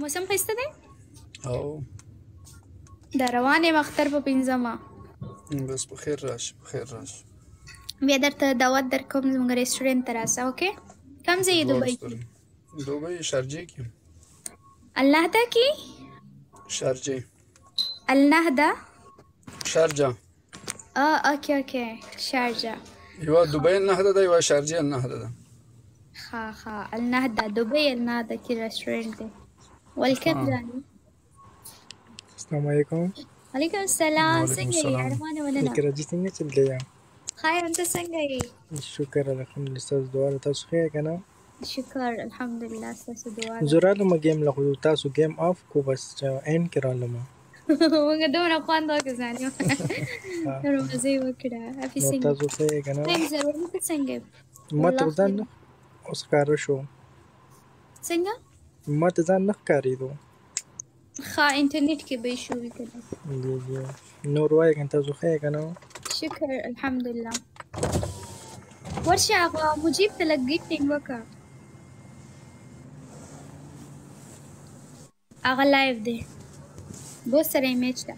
موسم ښایسته دی؟ او دا روان یم اختر په پنځمه. بس په خیر راشي، په خیر راشي. بیا درته دعوت درکوم زموږ ریسټورنټ ته راسه. اوکې؟ کوم ځای یې دوبۍ کې؟ دوبۍ شارجې کې. النهده کې؟ شارجې. النهده؟ شارجه. اوکې اوکې، شارجه. یوه دوبۍ النهده ده، یوه شارجې النهده ده. ښه ښه، النهده دوبۍ النهده کې ریسټورنټ دی. ویلکم جاني. السلام علیکم. وعلیکم السلام. څنګه یې ارمان مننه؟ فکر جی څنګه چل دی؟ خیر، ته څنګه یې؟ شکر الحمدلله. ستاسو دعا ده. تاسو ښه یې که نه؟ شکر الحمدلله، ستاسو دعا ده. زه رالم ګیم له خو تاسو ګیم آف کو، بس اینډ کې رالم. موږ دومره خوند وکړ ځان یو دومره مزه یې وکړه. هفې نو څنګه تاسو ښه یې که نه؟ ضروري ته څنګه یې؟ ما ته ځان نه اوس ښکاره شو. څنګه؟ ما ته ځان نه ښکارېدو. ښه، انټرنیټ کې به ایشو وي که نه. جی جی. نور وایې که تاسو ښه یې که نه؟ شکر الحمدلله. ورشه هغه مجیب ته لږ ګیفټینګ وکړه. هغه لایف دی، بوس سره ایمیج ده.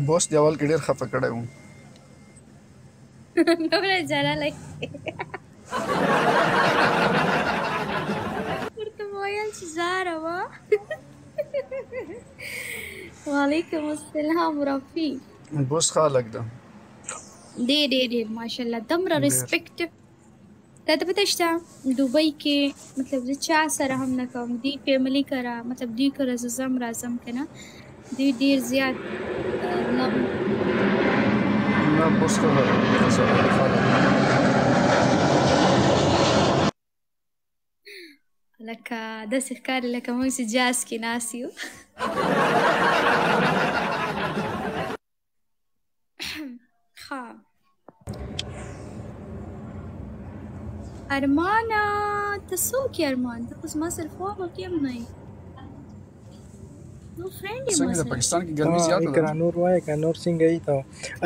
بوس دی اول کې ډېر خفه کړی وم. دومره جلالی ورته مې ویل چې زاره وه. وعلیکم السلام رفیق. بوس ښه هلک ده. ډېر ډېر ډېر ماشاءالله، دومره ریسپیکټ. تا ته پته شته دوبۍ کې مطلب زه چا سره هم نه کوم، دوی فیملي کره مطلب دوی کره زه ځم راځم که نه، دوی ډېر زیات نه بوس ښه هلک لکه داسې ښکاري لکه موږ چې جاز کې ناست یو. ښه ارمانه، ته څوک یې ارمان؟ ته خو زما سره خواږه کې هم نه یې. نو فرینډ یې څنګه د پاکستان کې ګرمي زیاته ده؟ اقرا نور وایې که نور څنګه یې ته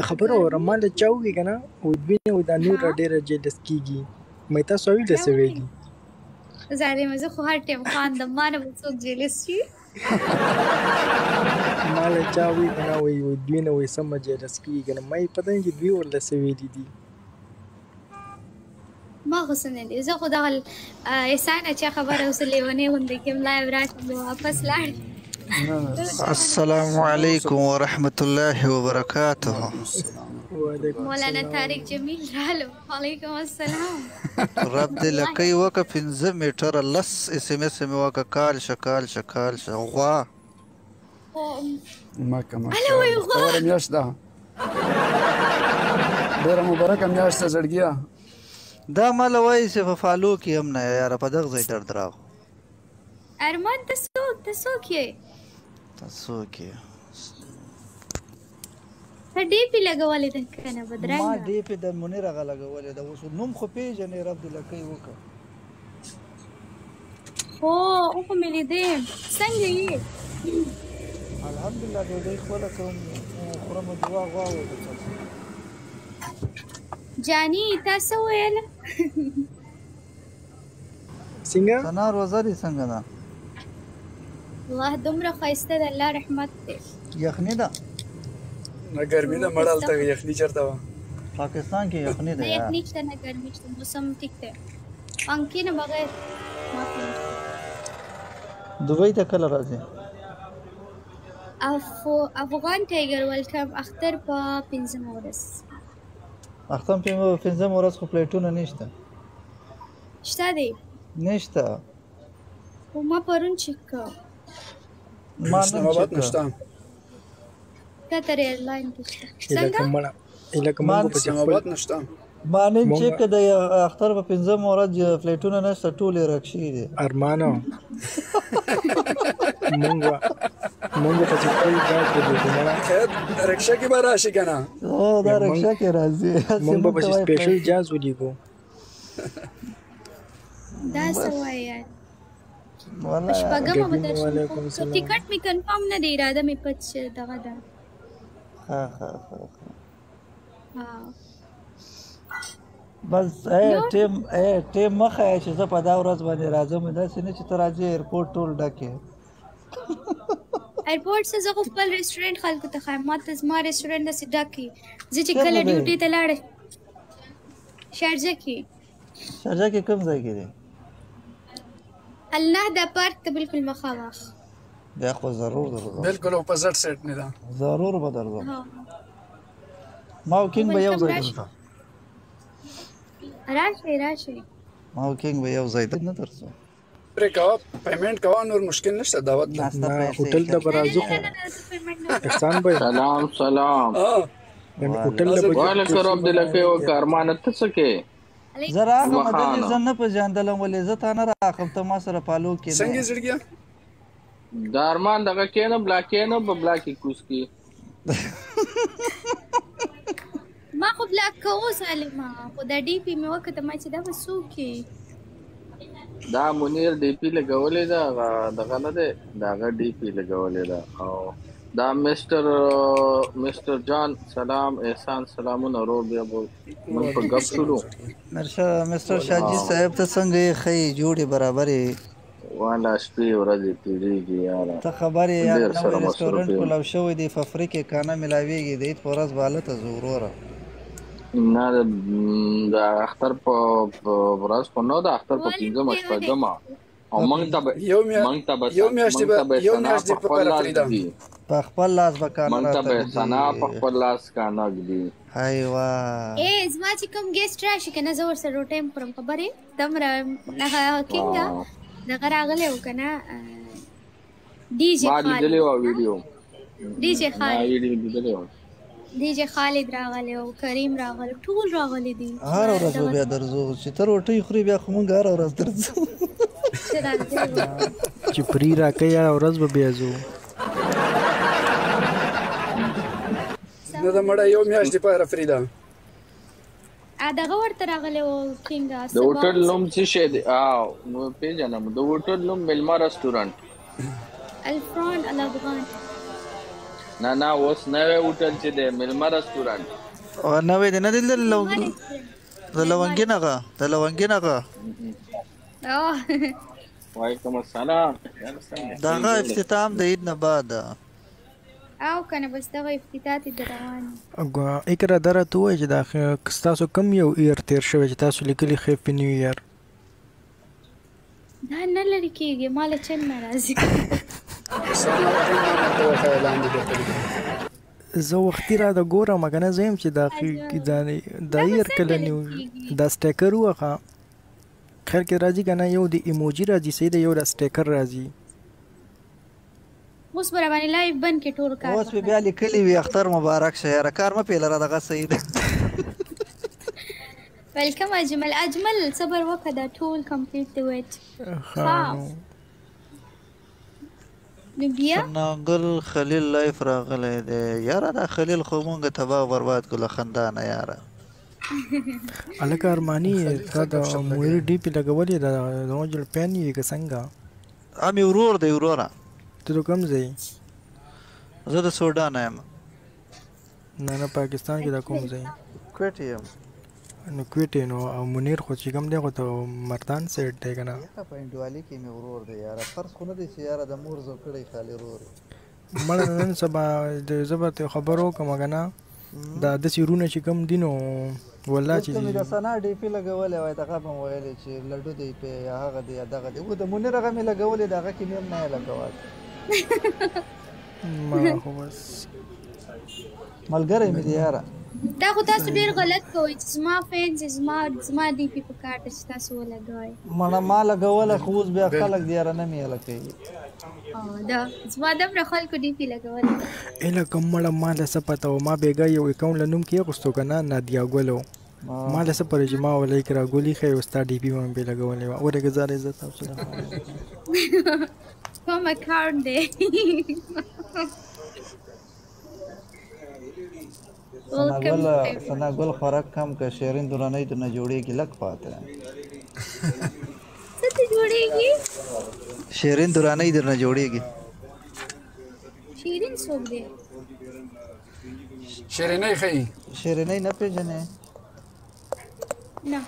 خبره وره ما له چا ووایي که نه وینې وایي دا نور ډېره جیلس کېږي. مې تاسو ویله څه ویږي؟ زارې زه خو هر ټایم خاندم، ما نه به څوک جیلس شي. ما له چا وایي که نه وایي دوی نه وایي سمه جیلس کېږي که نه. ما یې پته نه چې دوی ورله څه ویلي دي. ما خو څه نه دي، زه خو دغه احسان اچا خبره اوس لیونۍ غوندې کې لایو راشم نو واپس لاړ. السلام علیکم ورحمة الله وبرکاته. مولانا طارق جمیل رالو. وعلیکم السلام. رب دې لکۍ وکړه 5 میټره 10 SMS مې وکړه کال شه کال شه کال شه غوا مکه اوره میاشت ده، ډېره مبارکه میاشت ده زړګیه. دا ماله وایي چې په فالو کې هم نه یاره په دغه ځای درد راغو. ارمان ته څوک یې؟ ته څوک یې؟ ته ډیپې لګولې ده که نه بدرنګه؟ ما ډیپې د منیر هغه لګولې ده. اوس نوم خو پېژنې رب دې لکۍ وکړه. هو خو مې لیدې. څنګه یې؟ الحمدلله ډوډۍ خپله کوم خورم دعا غوا وکړه. جاني تا څه ویله؟ څنګه؟ ثنا روزه دې څنګه ده؟ والله دومره ښایسته ده، الله رحمت دی. یخني ده؟ نه ګرمي ده مړه هلته یخني چېرته وه؟ پاکستان کې یخني ده. نه یخني شته نه ګرمي شته، موسم ټیک دی. پنکې نه بغیر معافي نشته. دوبۍ ته کله راځې؟ افغان ټایګر ویلکم. اختر په 5مه ورځ. اختر په 5مه ورځ خو پلیټونه نشته. شته دی؟ نشته. خو ما پرون چک کړ. ما نن چک نشته. قطر ایرلاین کې شته. لکه موږ په اسلامآباد نشته. ما نن چک کړ د اختر په 5مه ورځ فلیټونه نشته، ټولې رک شوي دي. ارمانو مونږ په چې کوئی ځای کې دی خیر رکشه کې به راشي که نه؟ دا رکشه کې راځي. مونږ به پسې سپیشل جاز ولیږو. دا څه وایي یار؟ والله شپږمه به درشم، خو ټیکټ مې کنفرم نه دی، اراده مې پټ دغه ده. بس ټیم مخه چې زه په دا ورځ باندې راځم داسې نه چې ته راځې ایرپورټ ټول ډک یې ایرپورټ څه زه خو خپل ریسټورنټ خلکو ته خایم ما ته زما ریسټورنټ داسې ډک وي زه چې کله ډیوټي ته لاړم شارجه کې کوم ځای کې دی النهضه پارک ته بالکل مخامخ بیا خو ضرور درځم بالکل اپوزټ سایډ نه ده ضرور به درځم ما او کینګ به یو ځای درځم راشئ ما او کینګ به یو ځای نه درځم پرې کوه پیمنټ کوه نور مشکل نشته دعوت ده هوټل ته به راځو خو احسان بھائی سلام هوټل ته به وعلیکم عبداللفی و کارمان ته څه کې زه راغلم دلې زه نه پېژندلم ولې زه تا نه راغلم ته ما سره فالو کې څنګه زړګیا د ارمان دغه کې نه بلاک کې نه په بلاک کې کوس کې ما خو بلاک کوو سالمه خو دا ډي پی مې وکړه ما چې دا به څوک یې دا منیر ډي پی لګولې ده دغه نه دی د هغه ډي پی لګولې ده او دا مستر جان سلام احسان سلامونه ورور بیا موږ په ګپ شروع مستر شاجي صاحب ته څنګه یې ښې جوړې برابرې والا شپې ورځې تېرېږي یاره ته خبر یې یار نوی رسټورنټ کولاو شوی دی په افریقې کانه ملاویږي د عید په ورځ به هلته ځو وروره نه د اختر په ورځ خو نه د اختر په 5مه شپږمه او موږ ته به یو میاشت په فريده په خپل لاس به کانه موږ ته به سنا په خپل لاس کانه ګدي ایوا زما چې کوم ګیسټ راشي کنه زه ورسره روټیم پرم خبرې تمره نه کینګه دغه راغلی و کنه ډي جي خالد ما لیدلی و ویډیو ډي جي خالد راغلی او کریم راغلی ټول راغلي دي هر ورځ بیا درځو چې ته روټۍ خوري بیا خو مونږ هر ورځ درځو چې پرې راکې هر ورځ به بیا ځو نه دا مړه یو میاشت په فريده دغه ورته راغلی و کینګه د هوټل نوم څه شی دی نو پیژنم د هوټل نوم ملما رستورانت الفران الافغان نه اوس نوی هوټل چې دی ملما رستورانت او نوی دی نه دی د لونګینغه وعلیکم السلام دغه افتتام د عید نه بعد او کنه بس دغه افتتاح دې روان اقرا درته وای چې دا تاسو کم یو ایر تیر شوی چې تاسو لیکلي هپی نیو ایر دا نه لري کېږي مال چن ناراضي زه وختي را د ګورم کنه زم چې دا ایر کله نیو دا سټیکر وخه خیر کې راځي کنه یو د ایموجی راځي سیده یو د سټیکر راځي اوس بر باندې لایو بن کې ټول کار اوس بیا لیکلی وي اختر مبارک شه یاره کار مې پیلره دغه صحیح ده ویلکم اجمل صبر وکړه دا ټول کمپلیټ دی ویټ نو بیا ناګل خلیل لایف راغلی دی یاره دا خلیل خو مونږ تباه برباد کړو خندانه یاره الکه ارمانی تا د مویر ډي پی لګولې دا نوجل پین یې څنګه امي ورور دی وروره ته کوم ځای زه د سودان یم نه پاکستان کې دا کوم ځای کوټ یم نو کوټ نو او منیر خو چې کوم دی خو ته مردان سیټ دی کنه په انډوالي کې مې ورور دی یاره فرض خو نه دی چې یاره د مور زو کړی خالي ورور مړ نن سبا د زبرته خبرو کوم کنه دا د سیرونه چې کوم دینو والله چې مې د سنا ډي پی لګولې وای دغه به ویلې چې لډو دی په هغه دی دغه دی و د منیر هغه مې لګولې دغه کې مې نه لګول ما خو بس ملګری مې دی یاره دا خو تاسو ډیر غلط کوئ چې زما فینز زما ډي پی په کار چې تاسو ولګوئ مړه ما لګوله خو اوس بیا خلک دی یاره نه مې لکوي دا زما دمره خلکو ډي پی لګول اله کوم مړه ما له څه پته و ما بیګا یو اکاونټ لنوم کې غوستو کنه نادیا ګلو ما له څه پرې چې ما ولې کرا ګولي خې وستا ډي پی مې لګولې و اورګه زاره عزت تاسو کوم اکاونټ دی سنا ګل خوراک کم که شیرین دورانۍ ته نه جوړېږي لږ پاته څه ته جوړېږي شیرین دورانۍ در نه جوړېږي شیرین څوک دی شیرینۍ ښایي شیرینۍ نه پېژنې نه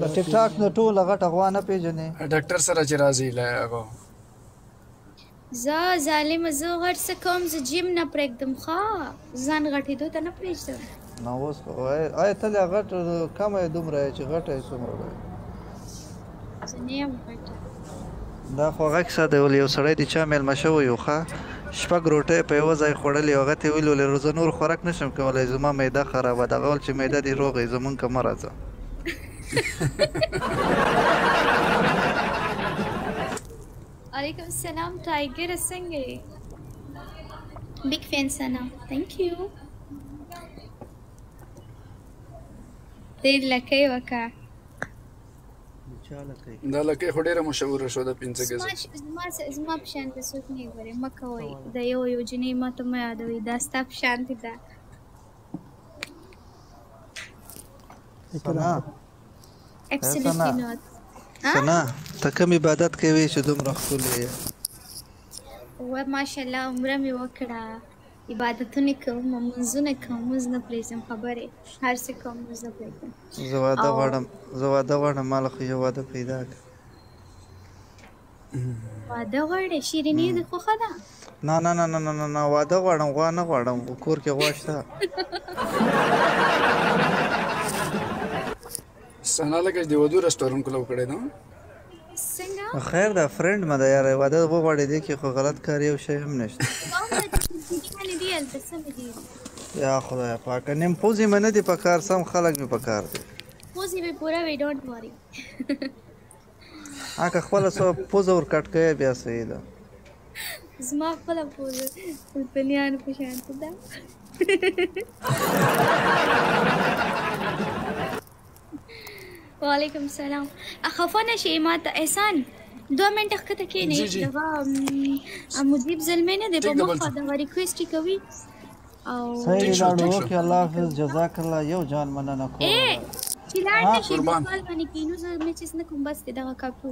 د ټیک ټاک نه ټوله غټه غوا نه پیژنې ډاکټر سره چې راځي لا هغه زه ظالمه زه غټ څه کوم زه جیم نه پرېږدم ښه ځان غټېدو ته نه پرېږدم نو اوس خو آیا ته لا غټ کمه یې دومره یې چې غټه یې څومره دی زه نه یم غټه دا خو هغه کیسه دی ولې یو سړی د چا میلمه شوی و ښه شپږ روټۍ په یوه ځای خوړلې هغه ته یې ویلي ولې زه نور خوراک نه شم کولی زما معده خرابه ده هغه ویل چې معده دې روغه یې زمونږ که مه راځه علیکم السلام ټایګر څنګه یې بگ فین سنا تhank you ډېر لکۍ وکړه دا لکۍ خو ډېره مشهوره شوه د پنځه ګزه زما په شان ته څوک نه ګورې مه کوئ د یو جنۍ ما ته مه یادوئ دا ستا په شانتې ده Absolutely not. سنا ته کوم عبادت کوي چې دومره ښکلې یې ماشاءالله عمره مې وکړه عبادتونه کوم منځونه کوم مونځ نه پرېږدم خبرې هر څه کوم مونځ نه پرېږدم زه واده غواړم ما له خو یو واده پیدا کړه واده غواړې شیریني دې خوښه ده نه واده غواړم غوا نه غواړم کور کې غوا شته سنا لکه د ودو رستورانت کلو کړی نو څنګه خیر دا فرند مده یار واده وغواړې دی کې خو غلط کار یو شی هم نشته یا خدای پاک نیم پوزي منه دی په کار سم خلک می په کار دی پوزي به پورا وی ډونټ وری اګه خپل سو پوز ور کټ کوي بیا صحیح ده زما خپل پوز پنیان په شان ده وعلیکم السلام خفانه شي ماته احسان 2 منټه ښکته کېنې دغه مجيب زلمه نه دی په مخه دغه ریکویسټ کوي او صحیح لاړو اوکې الله حافظ جزاک الله یو جان مننه کوم چې لاړ نشي په کال باندې کینو زه مې چې نه کوم بس دغه کاپو